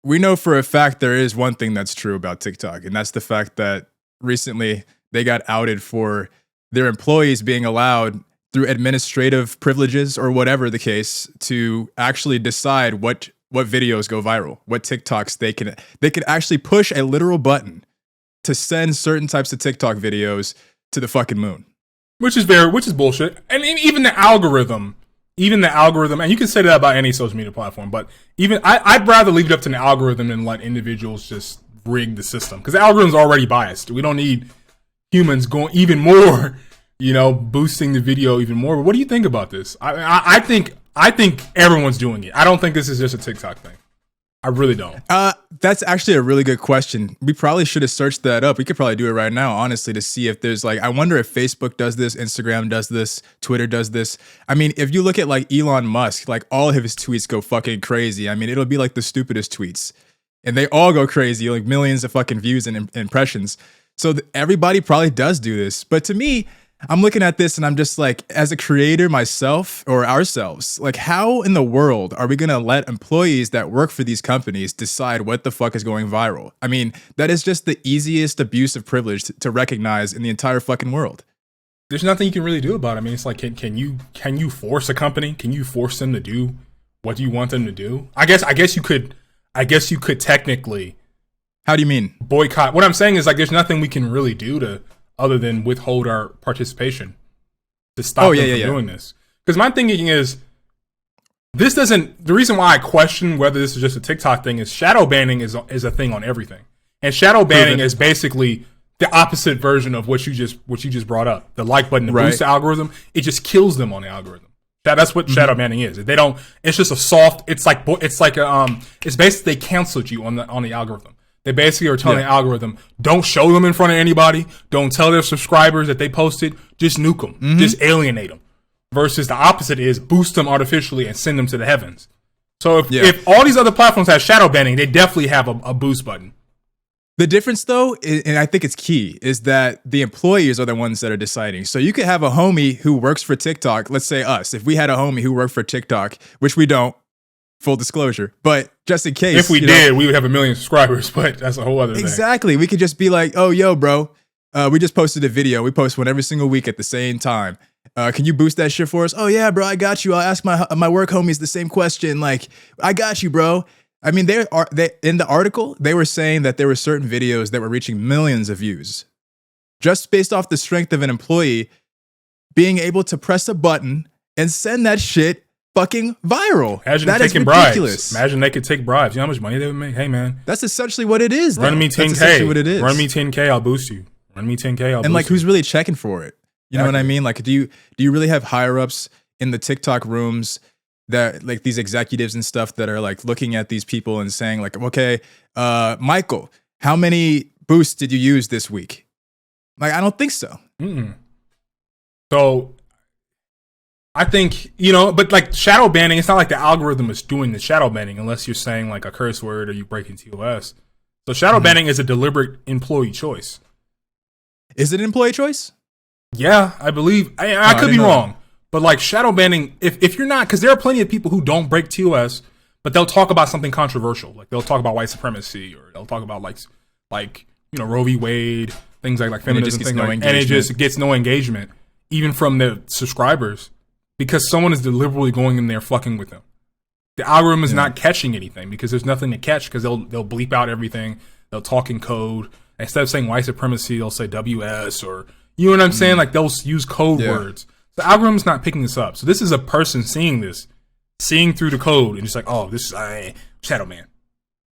we know for a fact there is one thing that's true about TikTok, and that's the fact that recently they got outed for their employees being allowed through administrative privileges or whatever the case to actually decide what videos go viral, what TikToks they could actually push a literal button to send certain types of TikTok videos to the fucking moon. Which is bullshit. And even the algorithm, and you can say that about any social media platform, but even I'd rather leave it up to the algorithm than let individuals just rig the system, because the algorithm's already biased. We don't need humans going even more, boosting the video even more. But what do you think about this? I think everyone's doing it. I don't think this is just a TikTok thing. I really don't. That's actually a really good question. We probably should have searched that up. We could probably do it right now, honestly, to see if there's I wonder if Facebook does this, Instagram does this, Twitter does this. I mean, if you look at Elon Musk, all of his tweets go fucking crazy. I mean, it'll be the stupidest tweets, and they all go crazy, millions of fucking views and impressions. So everybody probably does do this. But to me, I'm looking at this and I'm just as a creator myself or ourselves, how in the world are we going to let employees that work for these companies decide what the fuck is going viral? I mean, that is just the easiest abuse of privilege to recognize in the entire fucking world. There's nothing you can really do about it. I mean, it's can you force a company? Can you force them to do what you want them to do? I guess you could technically. How do you mean? Boycott. What I'm saying is there's nothing we can really do other than withhold our participation to stop them from doing this. Because my thinking is, the reason why I question whether this is just a TikTok thing is shadow banning is a thing on everything. And shadow banning is basically the opposite version of what you just brought up. The like button to boost the algorithm, it just kills them on the algorithm. That's what shadow banning is. They don't, it's just a soft, it's basically they canceled you on the algorithm. They basically are telling the algorithm, don't show them in front of anybody. Don't tell their subscribers that they posted. Just nuke them. Mm-hmm. Just alienate them. Versus the opposite is boost them artificially and send them to the heavens. So if all these other platforms have shadow banning, they definitely have a boost button. The difference, though, and I think it's key, is that the employees are the ones that are deciding. So you could have a homie who works for TikTok. Let's say us. If we had a homie who worked for TikTok, which we don't, full disclosure, but just in case. If we did, we would have 1 million subscribers, but that's a whole other thing. Exactly. We could just be oh, yo, bro, we just posted a video. We post one every single week at the same time. Can you boost that shit for us? Oh, yeah, bro, I got you. I'll ask my work homies the same question. I got you, bro. I mean, they in the article, they were saying that there were certain videos that were reaching millions of views just based off the strength of an employee being able to press a button and send that shit fucking viral. Imagine that taking is ridiculous. Bribes. Imagine they could take bribes. You know how much money they would make? Hey, man. That's essentially what it is. Run me 10K. That's essentially what it is. Run me 10K, I'll boost you. Run me 10K, I'll boost you. And who's really checking for it? You know what I mean? Do you really have higher ups in the TikTok rooms that these executives and stuff that are looking at these people and saying okay, Michael, how many boosts did you use this week? I don't think so. Mm-mm. So I think, but shadow banning, it's not like the algorithm is doing the shadow banning unless you're saying a curse word or you breaking TOS. So shadow banning is a deliberate employee choice. Is it an employee choice? Yeah, I believe. I could be wrong. But shadow banning, if you're not, because there are plenty of people who don't break TOS, but they'll talk about something controversial. They'll talk about white supremacy, or they'll talk about Roe v. Wade, things like feminism, and it just gets no engagement, even from the subscribers. Because someone is deliberately going in there fucking with them. The algorithm is not catching anything because there's nothing to catch, because they'll bleep out everything. They'll talk in code. Instead of saying white supremacy, they'll say WS, or you know what I'm saying? They'll use code words. The algorithm's not picking this up. So this is a person seeing through the code and just oh, this is shadow man.